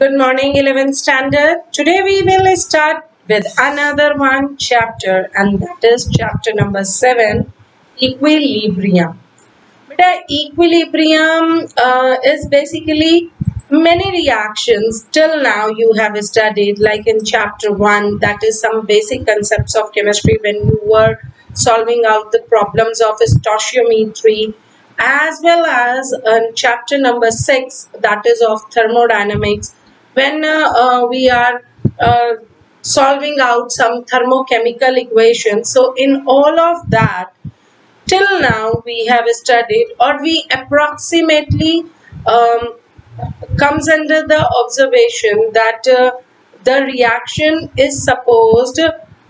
Good morning, 11th standard. Today we will start with another one chapter, and that is chapter number 7, equilibrium. Beta, equilibrium is basically many reactions. Till now you have studied, like in chapter 1, that is some basic concepts of chemistry when you were solving out the problems of stoichiometry, as well as chapter number 6, that is of thermodynamics, when we are solving out some thermochemical equations. So in all of that, till now we have studied, or we approximately comes under the observation that the reaction is supposed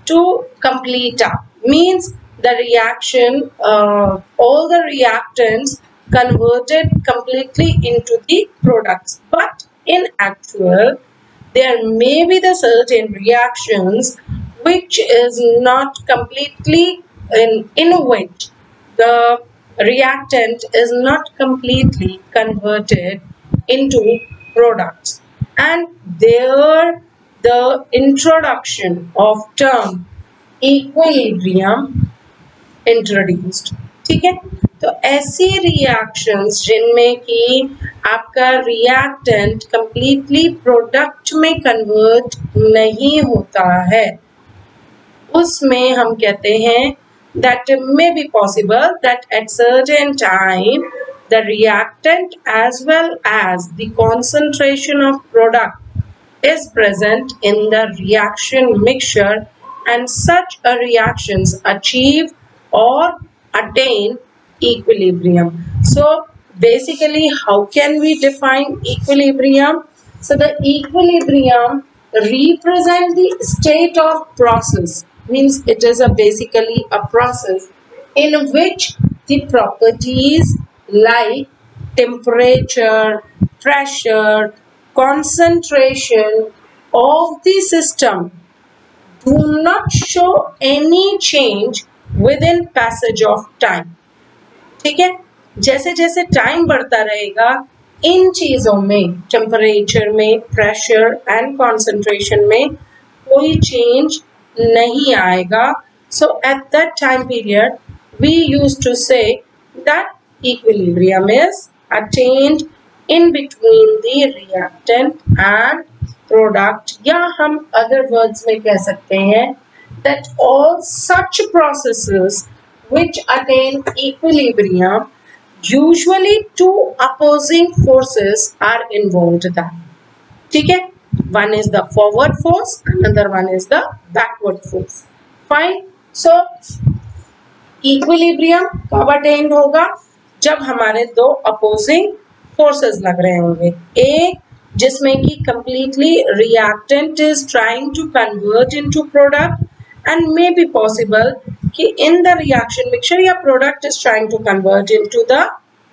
to complete up, means the reaction, all the reactants converted completely into the products. But in actual, there may be the certain reactions which is not completely in which the reactant is not completely converted into products, and there the introduction of term equilibrium introduced. ठीक है, तो ऐसी reactions जिनमें कि आपका reactant completely product में convert नहीं होता है, उसमें हम कहते हैं that may be possible that at certain time the reactant as well as the concentration of product is present in the reaction mixture, and such a reactions achieve or attain equilibrium. So basically, how can we define equilibrium? So the equilibrium represent the state of process, means it is basically a process in which the properties like temperature, pressure, concentration of the system do not show any change within passage of time. ठीक है, जैसे जैसे time बढ़ता रहेगा इन चीजों में, temperature में, pressure and concentration में कोई चेंज नहीं आएगा. So at that time period we used to say that equilibrium is attained in between the reactant and product, या हम अदर वर्ड्स में कह सकते हैं that all such processes which attain equilibrium, usually two opposing forces are involved there. ठीक है, one is the forward force, another one is the backward force. Fine. So equilibrium कब attained होगा? जब हमारे दो opposing forces लग रहे होंगे. एक जिसमें कि completely reactant is trying to convert into product, and may be possible कि in the reaction mixture your product is trying to convert into the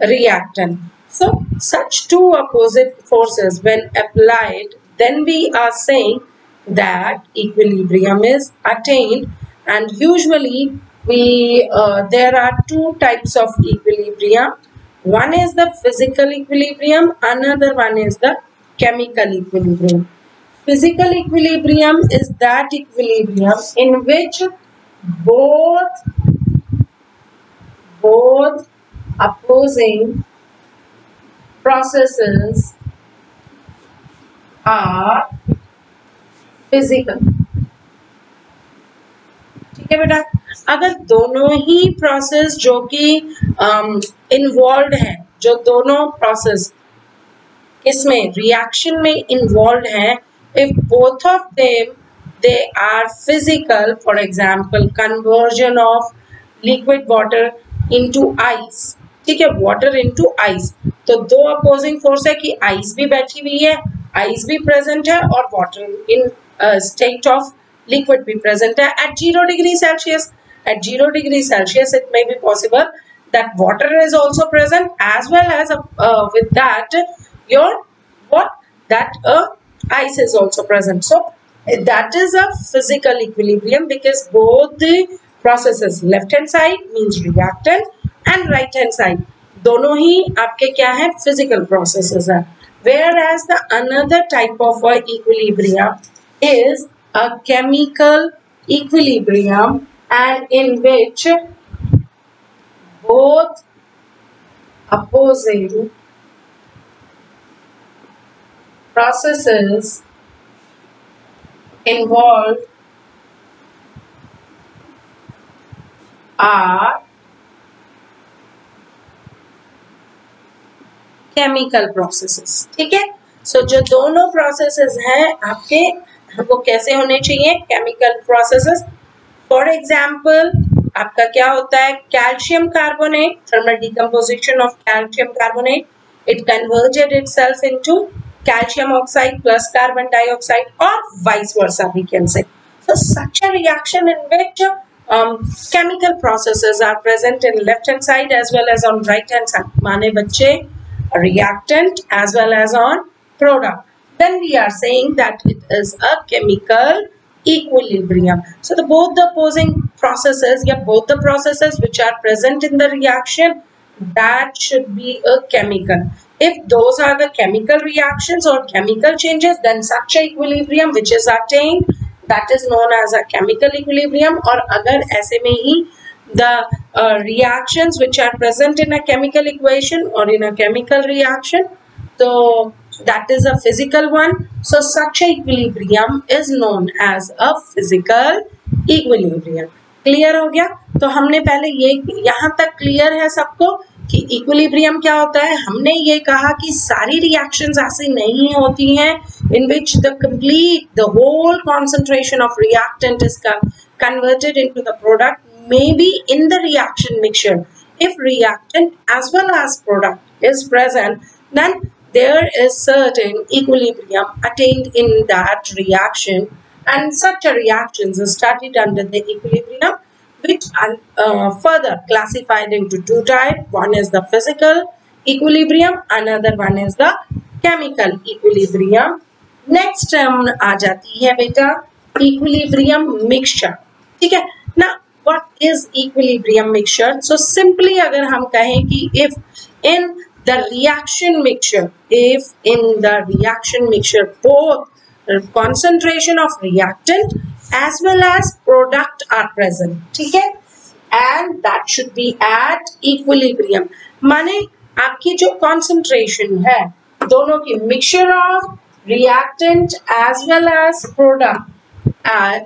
reactant. So such two opposite forces when applied, then we are saying that equilibrium is attained. And usually we there are two types of equilibrium. One is the physical equilibrium, another one is the chemical equilibrium. Physical equilibrium is that equilibrium in which both opposing processes are physical. ठीक है बेटा, अगर दोनों ही process जो कि involve है, जो दोनों प्रोसेस इसमें रिएक्शन में इन्वॉल्व है, if both of them they are physical, for example conversion of liquid water into ice, ठीक है, water into ice, तो दो opposing force है कि ice भी बैठी हुई है, ice भी present है, और water in state of liquid भी present है at 0 degree Celsius. At 0 degree Celsius it may be possible that water is also present, as well as with that your what that ice is also present. So that is a physical equilibrium because both the processes, left hand side means reactant and right hand side दोनों ही आपके क्या है, physical processes है. whereas the another type of equilibrium is a chemical equilibrium, and in which both opposing processes involved are chemical processes. ठीक है, so जो दोनों processes हैं आपके वो कैसे होने चाहिए? chemical processes. For example, आपका क्या होता है? Calcium carbonate, thermal decomposition of calcium carbonate, it converted itself into calcium oxide plus carbon dioxide, or vice versa we can say. So such a reaction in which chemical processes are present in left hand side as well as on right hand side. माने बच्चे reactant as well as on product. Then we are saying that it is a chemical equilibrium. So both the opposing processes, both the processes which are present in the reaction, that should be a chemical. If those are the chemical reactions or chemical changes, then such a equilibrium which is attained, that is known as a chemical equilibrium. और अगर ऐसे में ही the reactions which are present in a chemical equation or in a chemical reaction, so that is a physical one. So such a equilibrium is known as a physical equilibrium. Clear हो गया? तो हमने पहले ये यहाँ तक clear है सबको कि इक्विलिब्रियम क्या होता है. हमने ये कहा कि सारी रिएक्शंस ऐसी नहीं होती हैं in which the whole concentration of reactant is converted into the product, maybe in the reaction mixture. If reactant as well as product is present, then there is certain equilibrium attained in that reaction, and such a reactions is studied under the equilibrium, which are further classified into two types. One is the physical equilibrium, another one is the chemical equilibrium. Next आ जाती है बेटा equilibrium mixture. ठीक है ना? What is equilibrium mixture? So simply अगर हम कहें कि if in the reaction mixture both concentration of reactant as well as product are present, ठीक है, and that should be at equilibrium. माने आपकी जो concentration है दोनों की mixture of reactant as well as product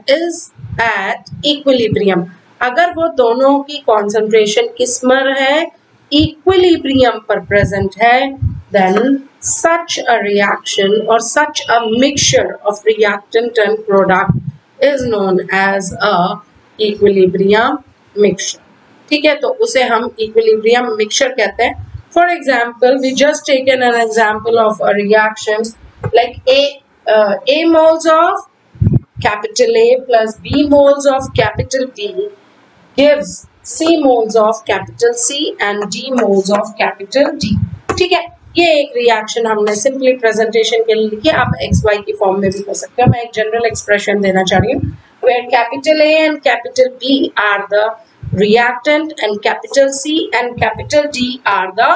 is at equilibrium. अगर वो दोनों की concentration किस पर है? Equilibrium पर present है, then such a reaction or such a mixture of reactant and product is known as a equilibrium mixture. ठीक है, तो उसे हम equilibrium mixture कहते हैं. For example, we just taken an example of a reaction like A moles of capital A plus B moles of capital B gives C moles of capital C and D moles of capital D. ठीक है, ये एक reaction हमने simply presentation के लिए लिखी. आप XY की फॉर्म में भी कर सकते हो. मैं एक जनरल एक्सप्रेशन देना चाह रही हूँ where capital A and capital B are the reactant and capital C and capital D are the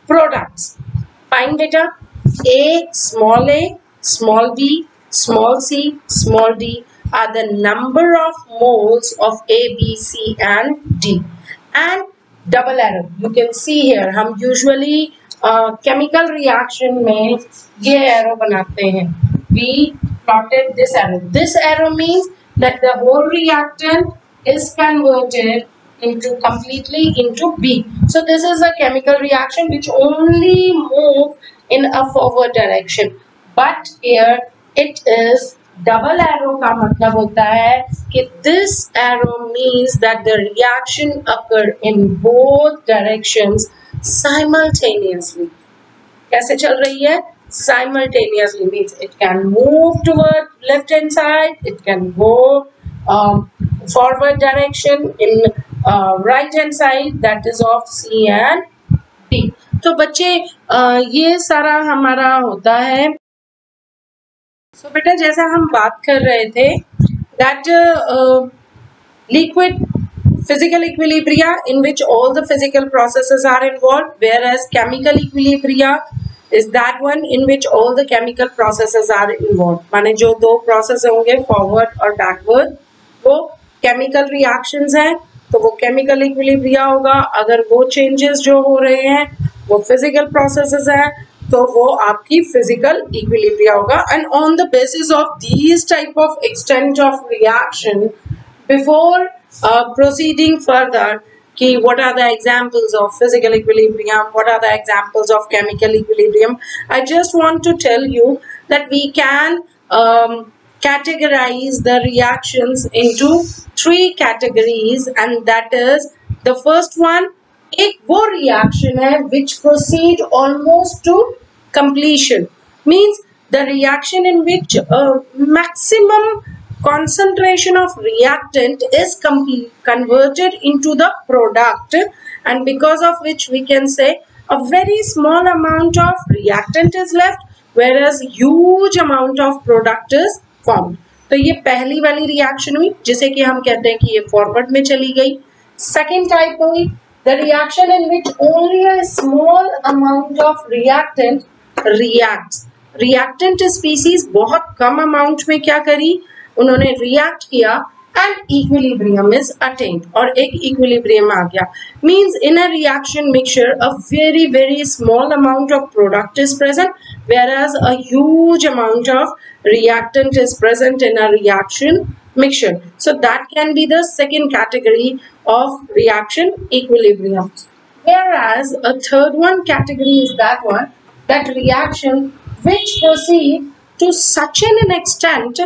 products. Find data. A, small b, small c, small d are the number of moles of A, B, C and D. And double arrow. You can see here, हम usually chemical reaction में ये arrow बनाते हैं. We plotted this arrow. This arrow means that the whole reactant is converted completely into B. So this is a chemical reaction which only move in a forward direction. But here it is double arrow का मतलब होता है कि this arrow means that the reaction occur in both directions simultaneously. कैसे चल रही है? Simultaneously means it can move toward left hand side, it can go forward direction in right hand side, that is of C and D. तो बच्चे ये सारा हमारा होता है. So बेटा जैसा हम बात कर रहे थे that liquid physical equilibria in which all the physical processes are involved, whereas chemical equilibria is that one in which all the chemical processes are involved. माने जो दो process होंगे forward और backward, वो chemical reactions हैं, तो वो chemical equilibrium होगा. अगर वो changes जो हो रहे हैं वो physical processes हैं, तो वो आपकी physical equilibrium होगा. And on the basis of these type of extent of reaction, before proceeding further, कि what are the examples of physical equilibrium, what are the examples of chemical equilibrium, I just want to tell you that we can categorize the reactions into three categories, and that is the first one, एक वो reaction है which proceed almost to completion, means the reaction in which maximum concentration of reactant is converted into the product, and because of which we can say a very small amount of reactant is left whereas huge amount of product is formed. तो ये पहली वाली reaction हुई जिसे कि हम कहते हैं कि ये फॉरवर्ड में चली गई. सेकेंड टाइप हुई the reaction in which only a small amount of reactant reacts. reactant species बहुत कम अमाउंट में क्या करी, उन्होंने रिएक्ट किया and equilibrium is attained, और एक equilibrium आ गया. Means in a reaction mixture a very small amount of product is present whereas a huge amount of reactant is present in a reaction mixture. So that can be the second category of reaction equilibrium. Whereas a third one category is that one, that reaction which proceed to such an extent,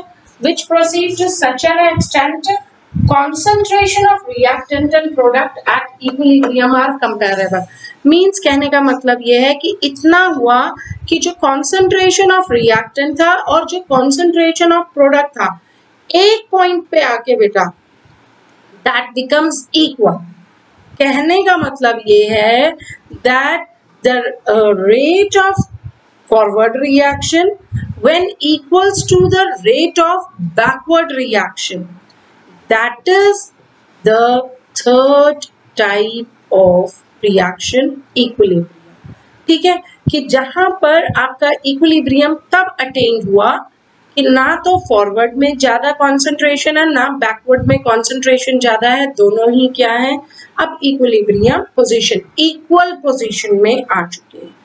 concentration of reactant and product at equilibrium are comparable. Means कहने का मतलब ये है कि इतना हुआ कि जो concentration of reactant था और जो concentration of product था एक point पे आके बेटा that becomes equal. कहने का मतलब ये है that the rate of forward reaction when equals to the rate of backward reaction, that is the third type of reaction equilibrium. ठीक है, कि जहां पर आपका equilibrium तब attain हुआ कि ना तो फॉरवर्ड में ज्यादा कंसंट्रेशन है ना बैकवर्ड में कंसंट्रेशन ज्यादा है, दोनों ही क्या है अब इक्विलिब्रियम पोजीशन, इक्वल पोजीशन में आ चुके हैं.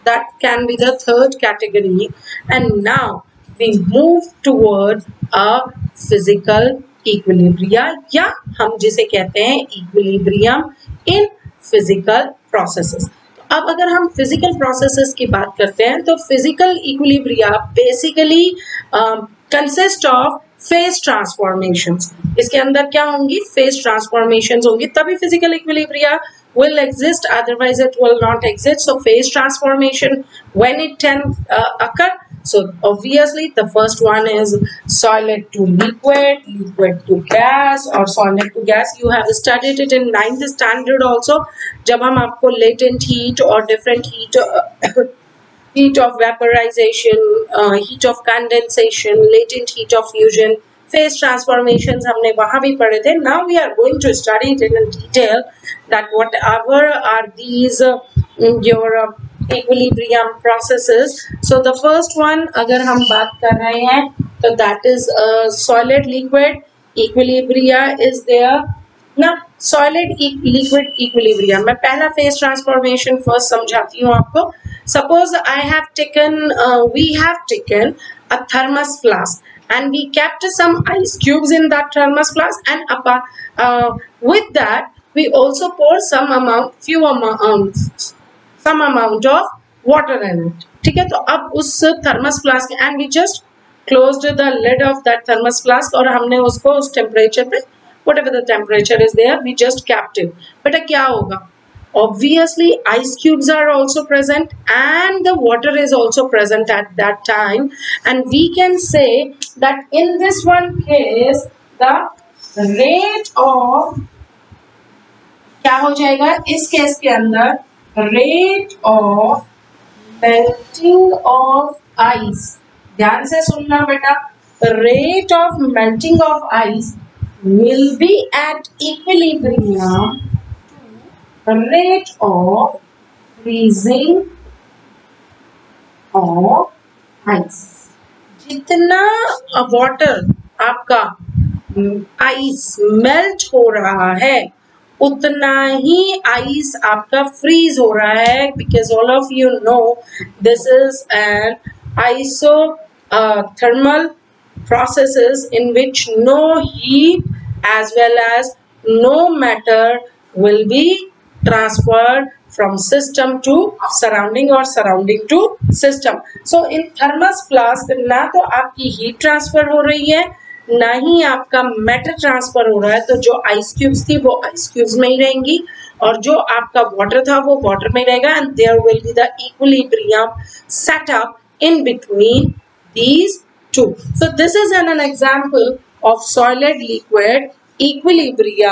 That can be the third category. And now we move toward a physical equilibrium, या हम जिसे कहते हैं equilibrium in physical processes. अब अगर हम physical processes की बात करते हैं तो physical equilibrium basically consist of phase transformations. इसके अंदर क्या होंगी, phase transformations होंगी, तभी physical equilibrium will exist, otherwise it will not exist. So phase transformation, when it can occur, so obviously the first one is solid to liquid, liquid to gas, or solid to gas. You have studied it in 9th standard also, जब हम आपको latent heat or different heat heat of vaporization, heat of condensation, latent heat of fusion, phase transformations हमने वहाँ भी पढ़े थे. Now we are going to study it in detail that whatever are these your equilibrium processes. So the first one अगर हम बात कर रहे हैं तो that is solid liquid equilibrium is there ना. solid liquid equilibrium मैं पहला phase transformation first समझाती हूँ आपको. Suppose I have taken we have taken a thermos flask and we kept some ice cubes in that thermos flask, and with that we also pour some amount of water in it. ठीक है, तो अब उस thermos flask and we just closed the lid of that thermos flask और हमने उसको उस temperature पे whatever the temperature is there we just kept it. बेटा क्या होगा, obviously ice cubes are also present and the water is also present at that time, and we can say that in this one case the rate of क्या हो जाएगा इस case के अंदर, rate of melting of ice. ध्यान से सुनना बेटा, rate of melting of ice will be at equilibrium to the rate of freezing of ice. जितना वाटर आपका आइस मेल्ट हो रहा है उतना ही आइस आपका फ्रीज हो रहा है, because all of you know this is an iso thermal processes in which no heat as well as no matter will be transferred from system to surrounding or surrounding to system. So in thermos flask ना तो आपकी heat transfer हो रही है ना ही आपका matter transfer हो रहा है, तो जो आइस क्यूब्स थी वो आइस क्यूब्स में ही रहेंगी और जो आपका वाटर था वो वाटर में रहेगा, and there will be the equilibrium set up in between these two. So this is an example of solid liquid equilibria,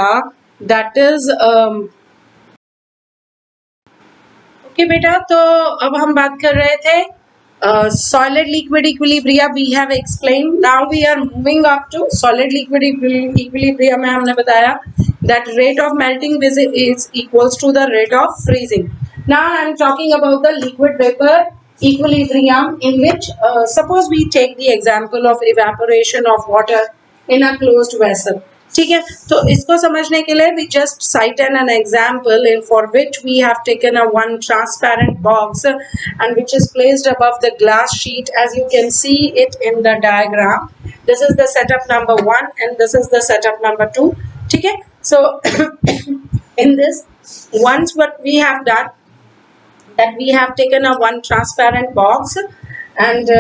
that is okay बेटा. तो अब हम बात कर रहे थे solid liquid equilibria we have explained. Now we are moving up to solid liquid equilibria में हमने बताया that rate of melting is equals to the rate of freezing. Now I am talking about the liquid vapor equilibrium, in which suppose we take the example of evaporation of water in a closed vessel. ठीक है, तो इसको समझने के लिए we just cite an example in for which we have taken a one transparent box and which is placed above the glass sheet, as you can see it in the diagram. This is the setup number 1 and this is the setup number 2. ठीक है, so in this once what we have done that we have taken a one transparent box and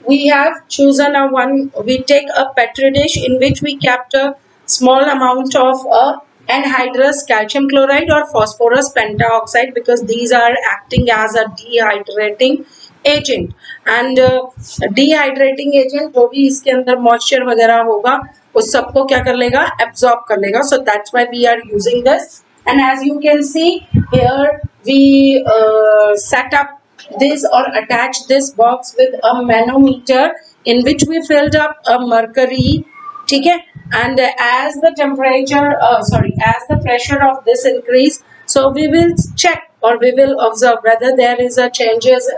we have chosen a one, we take a petri dish in which we kept a small amount of anhydrous calcium chloride or phosphorus pentaoxide, because these are acting as a dehydrating agent, and dehydrating agent जो भी इसके अंदर moisture वगैरह होगा उस सबको क्या कर लेगा, absorb कर लेगा. So that's why we are using this. And as you can see here we set up this or attach this box with a manometer in which we filled up a mercury. ठीक है, and as the temperature as the pressure of this increase, so we will check or we will observe whether there is a changes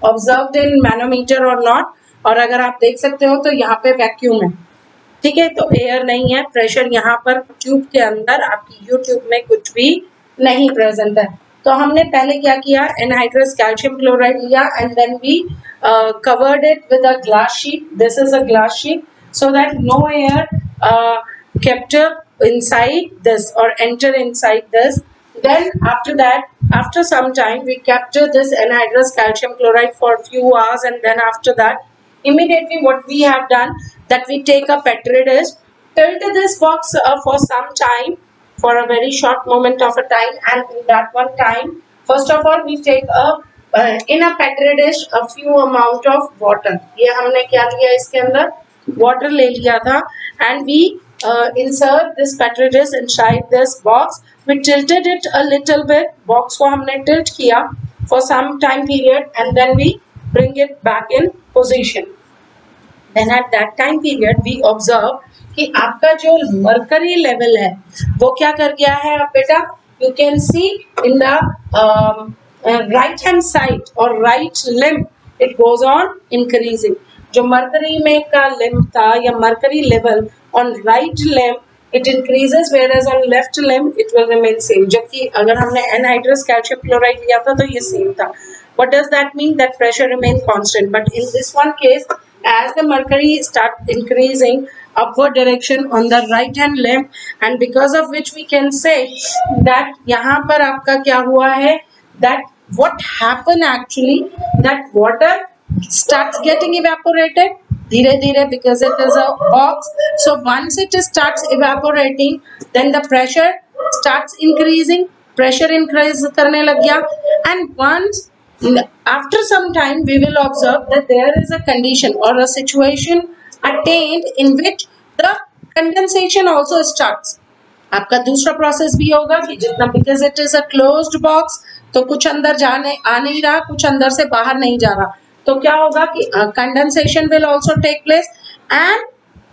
observed in manometer or not. और अगर आप देख सकते हो तो यहाँ पे वैक्यूम है, ठीक है, तो एयर नहीं है, प्रेशर यहाँ पर ट्यूब के अंदर आपकी यू ट्यूब में कुछ भी नहीं प्रेजेंट है. तो हमने पहले क्या किया, एनहाइड्रस कैल्शियम क्लोराइड लिया and then we covered it with a glass sheet. This is a glass sheet so that no air capture inside this or enter inside this. Then after that, after some time we capture this anhydrous calcium chloride for a few hours, and then after that immediately what we have done that we take a petri dish, tilt this box for some time, for a very short moment of a time, and in that one time first of all we take a in a petri dish a few amount of water. ये हमने क्या लिया, इसके अंदर water ले लिया था, and we insert this petri dish inside this box. We tilted it a little bit, box को हमने tilt किया for some time period, and then we bring it back in position. Then at that time period we observe कि आपका जो mercury level है वो क्या कर गया है. अब बेटा you can see in the right hand side or right limb it goes on increasing. जो mercury में का limb था या mercury level on right limb it increases, whereas on left limb it will remain same. जबकि अगर हमने anhydrous calcium chloride लिया था तो ये same था. What does that mean? That pressure remain constant. But in this one case, as the mercury start increasing upward direction on the right hand limb, and because of which we can say that यहाँ पर आपका क्या हुआ है, that what happened actually, that water starts getting evaporated धीरे धीरे because it is a box. So once it starts evaporating, then the pressure starts increasing, pressure increase करने लग गया, and once after some time we will observe that there is a condition or a situation attained in which the condensation also starts. आपका दूसरा process भी होगा कि जितना, because it is a closed box, तो कुछ अंदर जाने आ नहीं रहा, कुछ अंदर से बाहर नहीं जा रहा, तो क्या होगा कि condensation will also take place, and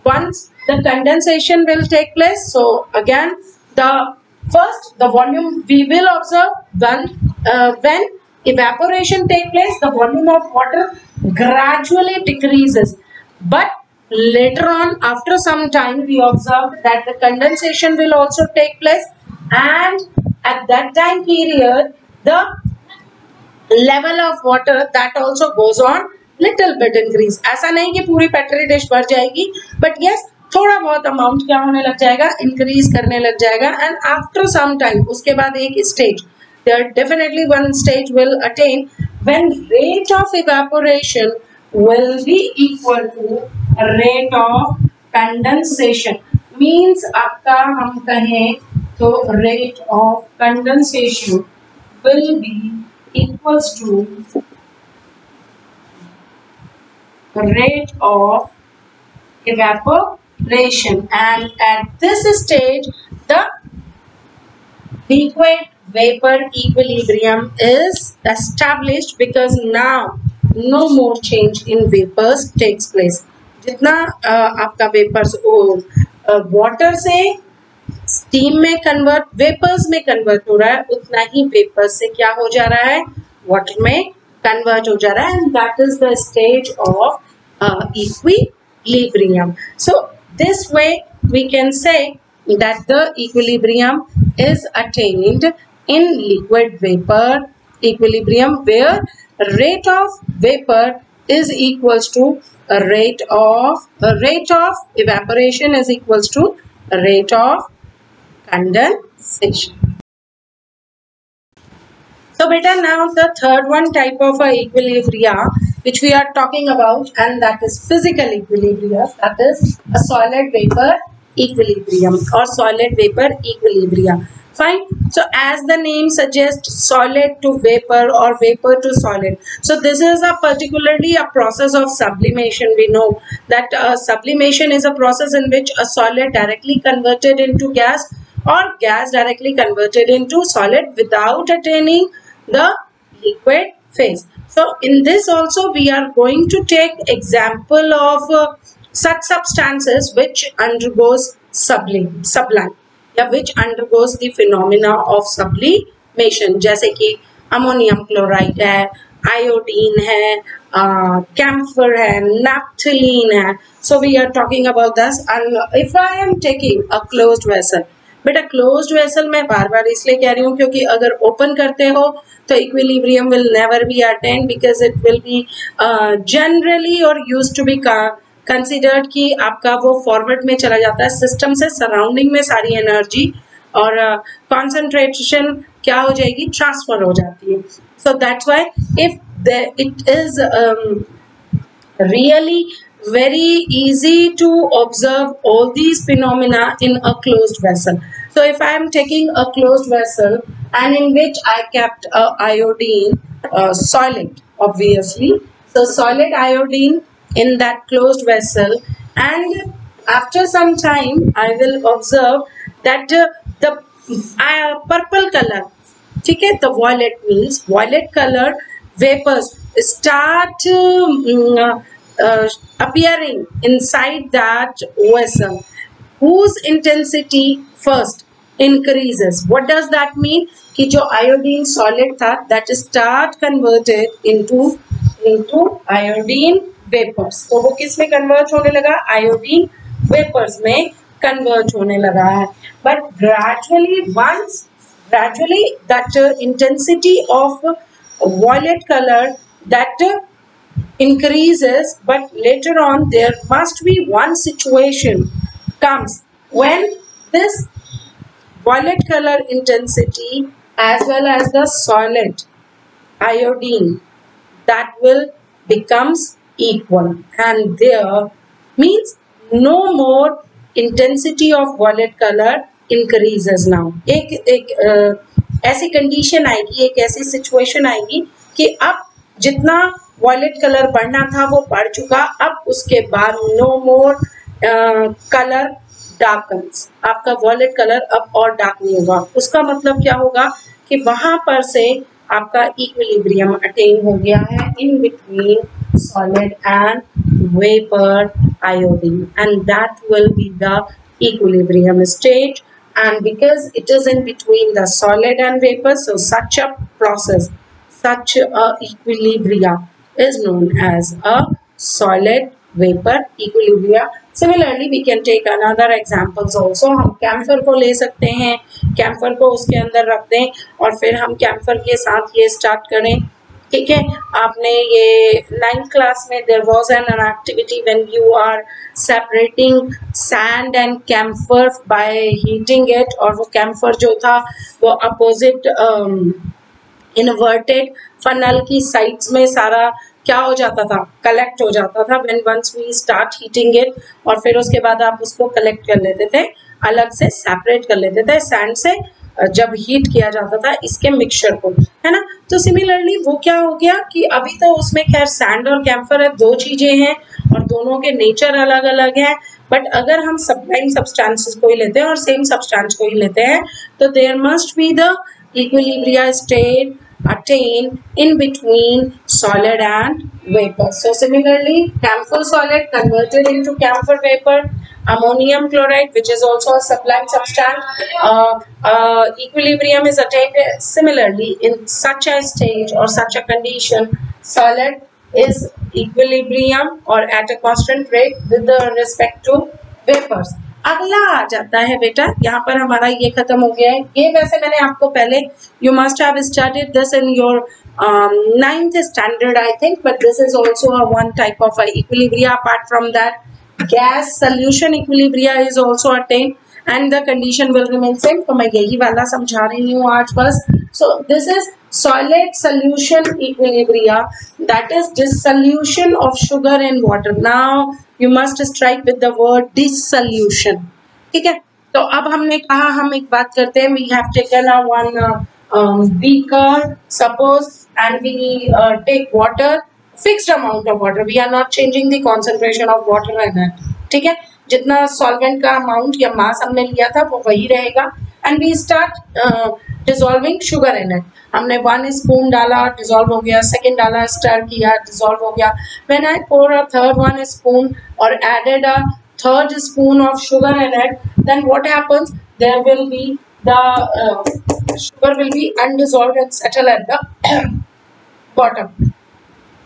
once the condensation will take place, so again the volume we will observe when evaporation take place, the volume of water gradually decreases. But later on, after some time, we observed that the condensation will also take place, and at that time period, the level of water that also goes on little bit increase. ऐसा नहीं कि पूरी petri dish भर जाएगी, but yes, थोड़ा बहुत amount क्या होने लग जाएगा, इंक्रीज करने लग जाएगा. एंड आफ्टर सम टाइम, उसके बाद एक stage, there definitely one stage will attain when rate of evaporation will be equal to rate of condensation. Means आपका हम कहें तो rate of condensation will be equals to rate of evaporation, and at this stage the liquid vapor equilibrium is established, because now no more change in vapors takes place. जितना आपका vapors water से steam में convert, vapors में convert हो रहा है, उतना ही vapors से क्या हो जा रहा है, water में convert हो जा रहा है, and that is the stage of equilibrium. So this way we can say that the equilibrium is attained in liquid vapor equilibrium, where rate of vapor is equals to a rate of evaporation is equals to a rate of condensation. So beta, now the third one type of equilibria which we are talking about, and that is physical equilibria, that is a solid vapor equilibrium or solid vapor equilibria. Fine. So as the name suggests, solid to vapor or vapor to solid. So this is particularly a process of sublimation. We know that sublimation is a process in which a solid directly converted into gas or gas directly converted into solid without attaining the liquid phase. So in this also we are going to take example of such substances which undergoes sublime या which undergoes the phenomena of sublimation, जैसे कि ammonium chloride है, iodine है, camphor है, naphthalene है. So we are talking about this. And if I am taking a closed vessel, बेटा closed vessel मैं बार बार इसलिए कह रही हूँ क्योंकि अगर open करते हो तो equilibrium will never be attained, because it will be generally or used to be considered कि आपका वो फॉरवर्ड में चला जाता है सिस्टम से, सराउंडिंग में सारी एनर्जी और कंसंट्रेशन क्या हो जाएगी, ट्रांसफर हो जाती है. So that's why if it is really very easy to observe all these phenomena in a closed vessel. So if I am taking a closed vessel and in which I kept a iodine solid, obviously, so solid iodine in that closed vessel, and after some time I will observe that the purple color, ठीक है, the violet means violet color vapors start appearing inside that vessel, whose intensity first increases. What does that mean? कि जो iodine solid था that start converted into iodine vapors. तो वो किस में convert होने लगा, iodine vapors में convert होने लगा है. But gradually that intensity of violet color that increases, but later on there must be one situation comes when this violet color intensity as well as the solid iodine that will becomes equal, and there means no more intensity of violet color increases now. एक ऐसी condition आएगी, एक ऐसी situation आएगी कि अब जितना violet colour बढ़ना था वो बढ़ चुका, अब उसके बाद नो मोर कलर डार्कन्स, आपका वॉयलेट कलर अब और डार्क नहीं होगा. उसका मतलब क्या होगा कि वहां पर से आपका इक्विलिब्रियम अटेन हो गया है in between solid and vapour iodine, and that will be the equilibrium state. And because it is in between the solid and vapor, so such a process, such a equilibria is known as a solid vapor equilibria. Similarly, we can take another examples also. हम camphor को ले सकते हैं, camphor को उसके अंदर रख दें और फिर हम कैम्फर के साथ ये स्टार्ट करें. ठीक है, आपने ये 9th क्लास में there was an activity when you are separating sand and camphor by heating it, और वो कैम्फर जो था वो अपोजिट इन्वर्टेड फनल की साइड्स में सारा क्या हो जाता था, कलेक्ट हो जाता था when once we start heating it, और फिर उसके बाद आप उसको कलेक्ट कर लेते थे, अलग से सेपरेट कर लेते थे सैंड से जब हीट किया जाता था इसके मिक्सचर को, है ना. तो सिमिलरली वो क्या हो गया कि अभी तो उसमें खैर सैंड और कैम्फर है, दो चीजें हैं और दोनों के नेचर अलग अलग है. बट अगर हम सब्लाइम सब्सटेंसेस को ही लेते हैं और सेम सब्सटेंस को ही लेते हैं तो there must be the equilibria state attain in between solid and vapor. So similarly, camphor solid converted into camphor vapor, ammonium chloride, which is also a sublime substance, equilibrium is attained similarly in such a stage or such a condition. Solid is equilibrium or at a constant rate with respect to vapors. अगला आ जाता है बेटा, यहाँ पर हमारा ये खत्म हो गया है. ये वैसे मैंने आपको पहले you must have studied this in your 9th standard I think, but this is also a one type of equilibria. Apart from that, gas solution equilibria is also attained and the condition will remain same. तो मैं यही वाला समझा रही हूँ आज बस. So this is solid solution equilibria, that is dissolution of sugar in water. Now you must strike with the word dissolution. ठीक है, तो अब हमने कहा हम एक बात करते हैं. We have taken a one beaker suppose and we take water, fixed amount of water. We are not changing the concentration of water in it. ठीक है, जितना सॉल्वेंट का अमाउंट या मास हमने लिया था वो वही रहेगा. And we start dissolving sugar in it. हमने 1 स्पून डाला, डिसॉल्व हो गया, सेकंड डाला, स्टर किया, डिसॉल्व हो गया. When I pour a third 1 spoon और added a third spoon of sugar in it, then what happens, there will be the sugar will be undissolved and settle at the bottom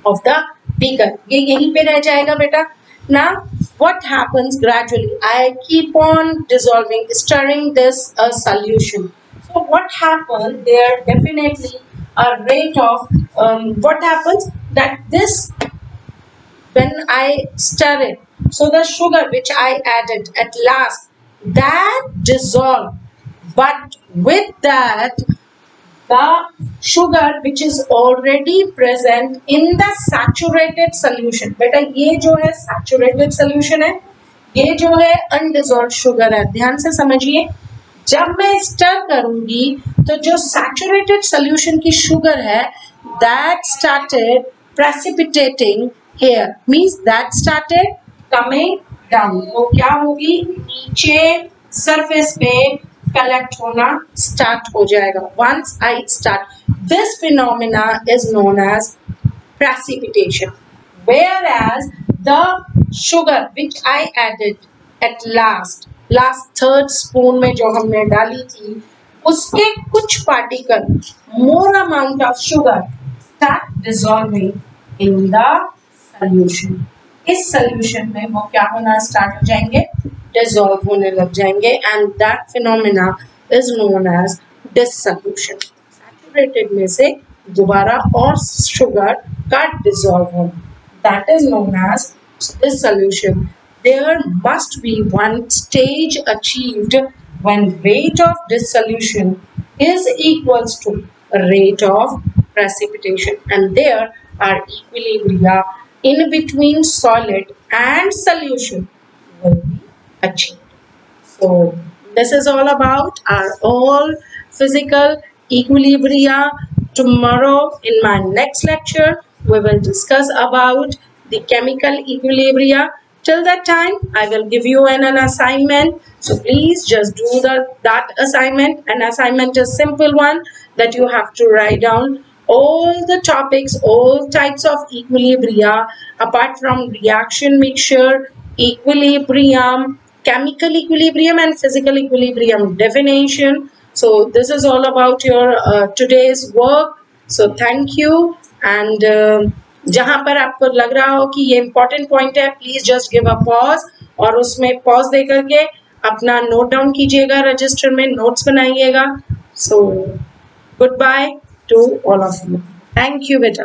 of the beaker. ये यहीं पे रह जाएगा बेटा. Now what happens gradually? I keep on dissolving, stirring this solution. So what happens? There definitely a rate of what happens that this when I stir it, so the sugar which I added at last that dissolve, but with that the sugar which is already present in the saturated solution. बेटा ये जो है saturated solution है, ये जो है undissolved sugar है. ध्यान से समझिए, जब मैं stir करूंगी तो जो saturated solution की sugar है that started precipitating here, means that started coming down. तो क्या होगी, नीचे surface पे कलेक्ट होना स्टार्ट हो जाएगा. Once I start, this phenomena is known as precipitation, whereas the sugar which I added at last third spoon में जो हमने डाली थी उसके कुछ particle, more amount of sugar start dissolving in the solution. इस solution में वो क्या होना स्टार्ट हो जाएंगे, डिसॉल्व होने लग जाएंगे. And that phenomena is known as dissolution. Saturated में से दोबारा और शुगर का डिसॉल्व होना, that is known as dissolution. There must be one stage achieved when rate of dissolution is equals to rate of precipitation, and there are equilibria in between solid and solution will be achieved. So this is all about our all physical equilibria. Tomorrow in my next lecture we will discuss about the chemical equilibria. Till that time I will give you an assignment, so please just do that assignment. An assignment is simple one that you have to write down all the topics, all types of equilibria apart from reaction mixture, equilibrium, chemical equilibrium and physical equilibrium definition. So this is all about your today's work. So thank you and जहां पर आपको लग रहा हो कि ये important point है, please just give a pause और उसमें पॉज दे करके अपना नोट डाउन कीजिएगा, रजिस्टर में नोट्स बनाइएगा. So good by two all of you. Thank you बेटा.